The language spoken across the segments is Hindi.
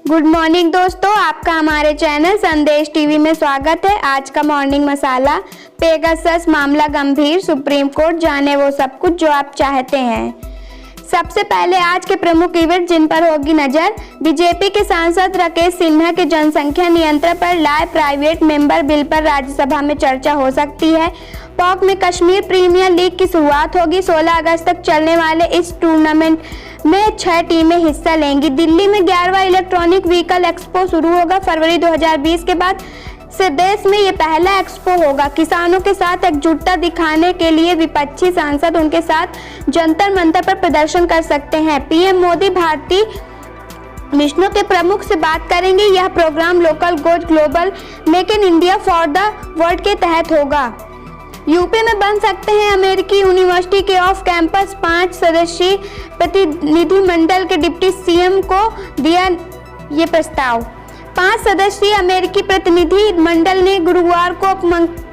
गुड मॉर्निंग दोस्तों, आपका हमारे चैनल संदेश टीवी में स्वागत है। आज का मॉर्निंग मसाला, पेगासस मामला गंभीर, सुप्रीम कोर्ट जाने वो सब कुछ जो आप चाहते हैं। सबसे पहले आज के प्रमुख इवेंट जिन पर होगी नजर। बीजेपी के सांसद राकेश सिन्हा के जनसंख्या नियंत्रण पर लाए प्राइवेट मेंबर बिल पर राज्यसभा में चर्चा हो सकती है। पॉक में कश्मीर प्रीमियर लीग की शुरुआत होगी। 16 अगस्त तक चलने वाले इस टूर्नामेंट में 6 टीमें हिस्सा लेंगी। दिल्ली में 11वां इलेक्ट्रॉनिक व्हीकल एक्सपो शुरू होगा। फरवरी 2020 के बाद से देश में ये पहला एक्सपो होगा। किसानों के साथ एकजुटता दिखाने के लिए विपक्षी सांसद उनके साथ जंतर मंतर पर प्रदर्शन कर सकते हैं। पीएम मोदी भारतीय मिशनों के प्रमुख से बात करेंगे। यह programme local goes global make in India for the world के तहत होगा। यूपी में बन सकते हैं अमेरिकी यूनिवर्सिटी के ऑफ कैंपस 5 सदस्यीय प्रतिनिधिमंडल के डिप्टी सीएम को दिया ये प्रस्ताव। 5 सदस्यीय अमेरिकी प्रतिनिधि मंडल ने गुरुवार को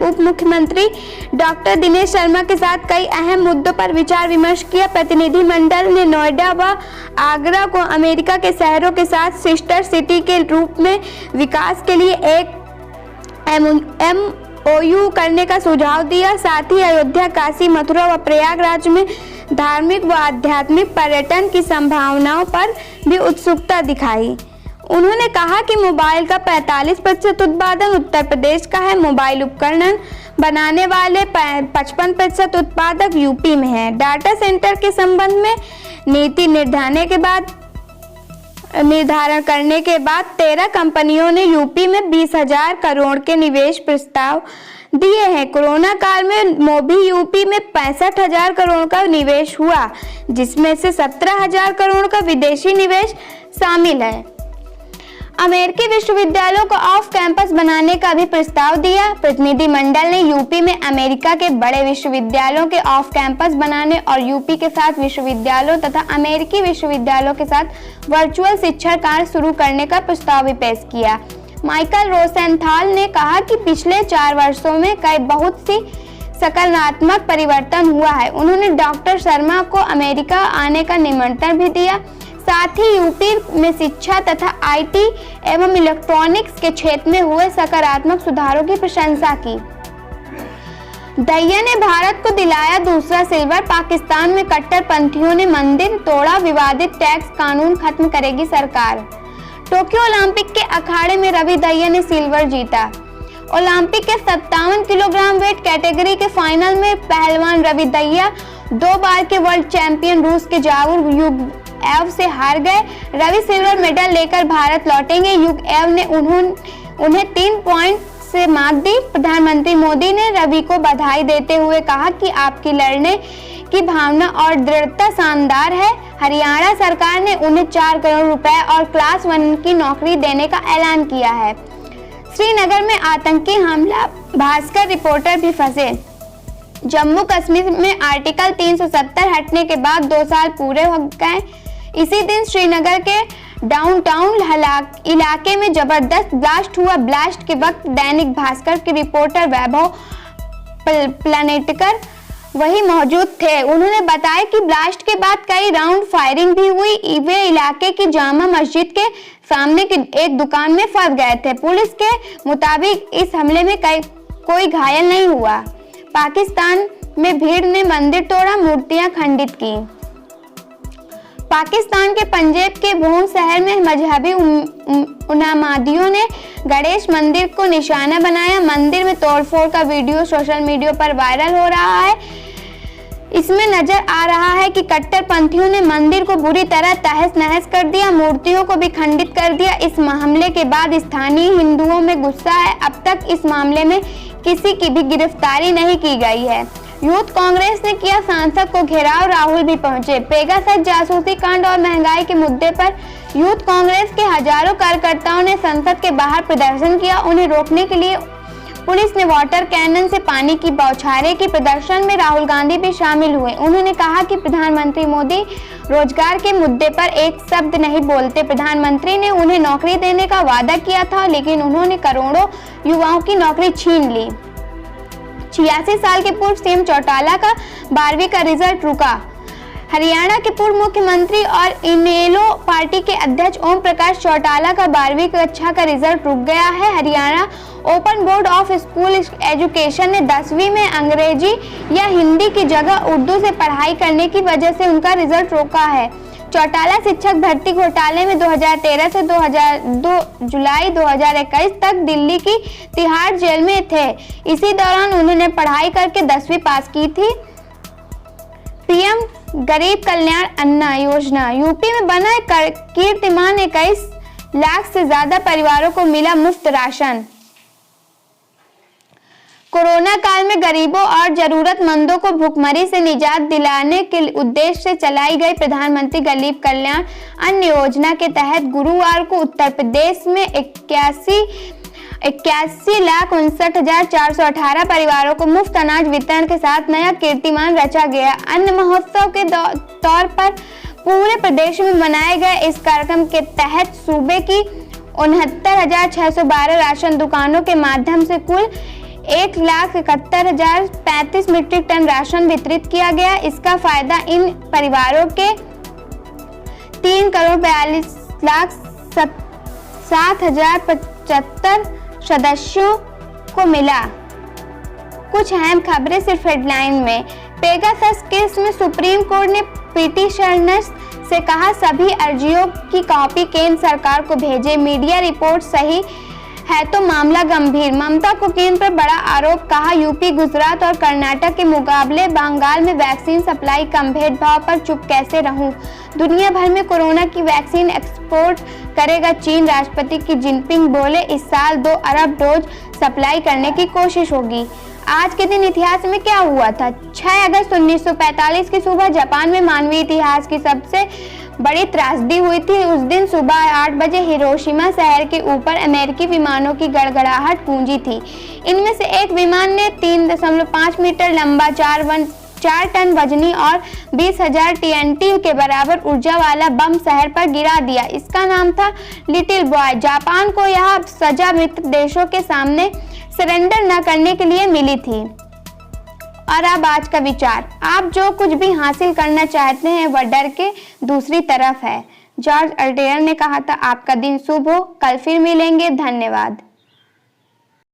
उप मुख्यमंत्री डॉक्टर दिनेश शर्मा के साथ कई अहम मुद्दों पर विचार विमर्श किया। प्रतिनिधिमंडल ने नोएडा व आगरा को अमेरिका के शहरों के साथ सिस्टर सिटी के रूप में विकास के लिए एक MOU करने का सुझाव दिया। साथ ही अयोध्या, काशी, मथुरा व प्रयागराज में धार्मिक व आध्यात्मिक पर्यटन की संभावनाओं पर भी उत्सुकता दिखाई। उन्होंने कहा कि मोबाइल का 45% उत्पादन उत्तर प्रदेश का है। मोबाइल उपकरण बनाने वाले 55% उत्पादक यूपी में है। डाटा सेंटर के संबंध में नीति निर्धारण करने के बाद 13 कंपनियों ने यूपी में 20,000 करोड़ के निवेश प्रस्ताव दिए हैं। कोरोना काल में मोदी यूपी में 65,000 करोड़ का निवेश हुआ, जिसमें से 17,000 करोड़ का विदेशी निवेश शामिल है। अमेरिकी विश्वविद्यालयों को ऑफ कैंपस बनाने का भी प्रस्ताव दिया। प्रतिनिधिमंडल ने यूपी में अमेरिका के बड़े विश्वविद्यालयों के ऑफ कैंपस बनाने और यूपी के साथ विश्वविद्यालयों तथा अमेरिकी विश्वविद्यालयों के साथ वर्चुअल शिक्षण कार्य शुरू करने का प्रस्ताव भी पेश किया। माइकल रोसेंथाल ने कहा कि पिछले 4 वर्षों में बहुत सी सकारात्मक परिवर्तन हुआ है। उन्होंने डॉक्टर शर्मा को अमेरिका आने का निमंत्रण भी दिया। साथ ही यूपी में शिक्षा तथा आईटी एवं इलेक्ट्रॉनिक्स के क्षेत्र में हुए सकारात्मक सुधारों की प्रशंसा की। दहिया ने भारत को दिलाया दूसरा सिल्वर। पाकिस्तान में कट्टरपंथियों ने मंदिर तोड़ा। विवादित टैक्स कानून खत्म करेगी सरकार। टोक्यो ओलंपिक के अखाड़े में रवि दहिया ने सिल्वर जीता। ओलंपिक के 57 किलोग्राम वेट कैटेगरी के फाइनल में पहलवान रवि दहिया 2 बार के वर्ल्ड चैंपियन रूस के जावुर युगएव से हार गए। रवि सिल्वर मेडल लेकर भारत लौटेंगे। युगएव ने उन्हें 3 पॉइंट से मात दी। प्रधानमंत्री मोदी ने रवि को बधाई देते हुए कहा कि आपकी लड़ने की भावना और दृढ़ता शानदार है। हरियाणा सरकार ने उन्हें 4 करोड़ रुपए और क्लास 1 की नौकरी देने का ऐलान किया है। श्रीनगर में आतंकी हमला, भास्कर रिपोर्टर भी फंसे। जम्मू कश्मीर में आर्टिकल 370 हटने के बाद 2 साल पूरे हो गए। इसी दिन श्रीनगर के डाउनटाउन इलाके में जबरदस्त ब्लास्ट हुआ। ब्लास्ट के वक्त दैनिक भास्कर के रिपोर्टर वैभव प्लानेटकर वही मौजूद थे। उन्होंने बताया कि ब्लास्ट के बाद कई राउंड फायरिंग भी हुई। वे इलाके की जामा मस्जिद के सामने की एक दुकान में फंस गए थे। पुलिस के मुताबिक इस हमले में कोई घायल नहीं हुआ। पाकिस्तान में भीड़ ने मंदिर तोड़ा, मूर्तियां खंडित की। पाकिस्तान के पंजाब के भोन शहर में मजहबी उन्मादियों ने गणेश मंदिर को निशाना बनाया। मंदिर में तोड़फोड़ का वीडियो सोशल मीडिया पर वायरल हो रहा है। इसमें नजर आ रहा है कि कट्टरपंथियों ने मंदिर को बुरी तरह तहस नहस कर दिया, मूर्तियों को भी खंडित कर दिया। इस हमले के बाद स्थानीय हिंदुओं में गुस्सा है। अब तक इस मामले में किसी की भी गिरफ्तारी नहीं की गई है। यूथ कांग्रेस ने किया सांसद को घेराव, राहुल भी पहुंचे। पेगासस जासूसी कांड और महंगाई के मुद्दे पर यूथ कांग्रेस के हजारों कार्यकर्ताओं ने संसद के बाहर प्रदर्शन किया। उन्हें रोकने के लिए पुलिस ने वाटर कैनन से पानी की बौछारें की। प्रदर्शन में राहुल गांधी भी शामिल हुए। उन्होंने कहा कि प्रधानमंत्री मोदी रोजगार के मुद्दे पर एक शब्द नहीं बोलते। प्रधानमंत्री ने उन्हें नौकरी देने का वादा किया था, लेकिन उन्होंने करोड़ों युवाओं की नौकरी छीन ली। 86 साल के पूर्व सीएम चौटाला का 12वीं का रिजल्ट रुका। हरियाणा के पूर्व मुख्यमंत्री और इनेलो पार्टी के अध्यक्ष ओम प्रकाश चौटाला का 12वीं कक्षा का रिजल्ट रुक गया है। Haryana open board of school education ने 10वीं में अंग्रेजी या हिंदी की जगह उर्दू से पढ़ाई करने की वजह से उनका रिजल्ट रोका है। चौटाला शिक्षक भर्ती घोटाले में 2013 से 2 जुलाई 2021 तक दिल्ली की तिहाड़ जेल में थे। इसी दौरान उन्होंने पढ़ाई करके 10वीं पास की थी। पीएम गरीब कल्याण अन्न योजना यूपी में बना कीर्तिमान 21 लाख से ज्यादा परिवारों को मिला मुफ्त राशन। कोरोना काल में गरीबों और जरूरतमंदों को भुखमरी से निजात दिलाने के उद्देश्य से चलाई गई प्रधानमंत्री गरीब कल्याण अन्न योजना के तहत गुरुवार को उत्तर प्रदेश में 81,59,418 परिवारों को मुफ्त अनाज वितरण के साथ नया कीर्तिमान रचा गया। अन्न महोत्सव के तौर पर पूरे प्रदेश में मनाए गए इस कार्यक्रम के तहत सूबे की 69,612 राशन दुकानों के माध्यम से कुल 1,71,035 मीट्रिक टन राशन वितरित किया गया। इसका फायदा इन परिवारों के 3,42,07,075 सदस्यों को मिला। कुछ अहम खबरें सिर्फ हेडलाइन में। पेगासस केस में सुप्रीम कोर्ट ने पिटीशनर्स से कहा सभी अर्जियों की कॉपी केंद्र सरकार को भेजे। मीडिया रिपोर्ट सही है तो मामला गंभीर। ममता को केंद्र पर बड़ा आरोप, कहा यूपी, गुजरात और कर्नाटक के मुकाबले बंगाल में वैक्सीन सप्लाई कम, भेदभाव पर चुप कैसे रहूं। दुनिया भर में कोरोना की वैक्सीन एक्सपोर्ट करेगा चीन। राष्ट्रपति की जिनपिंग बोले इस साल 2 अरब डोज सप्लाई करने की कोशिश होगी। आज के दिन इतिहास में क्या हुआ था? 6 अगस्त 1945 की सुबह जापान में मानवीय इतिहास की सबसे बड़ी त्रासदी हुई थी। उस दिन सुबह 8 बजे हिरोशिमा शहर के ऊपर अमेरिकी विमानों की गड़गड़ाहट गूंजी थी। इनमें से एक विमान ने 3.5 मीटर लंबा 4 टन वजनी और 20,000 TNT के बराबर ऊर्जा वाला बम शहर पर गिरा दिया। इसका नाम था लिटिल बॉय। जापान को यह सजा मित्र देशों के सामने सरेंडर न करने के लिए मिली थी। और अब आज का विचार, आप जो कुछ भी हासिल करना चाहते हैं वह डर के दूसरी तरफ है। जॉर्ज ऑर्वेल ने कहा था। आपका दिन शुभ हो। कल फिर मिलेंगे। धन्यवाद।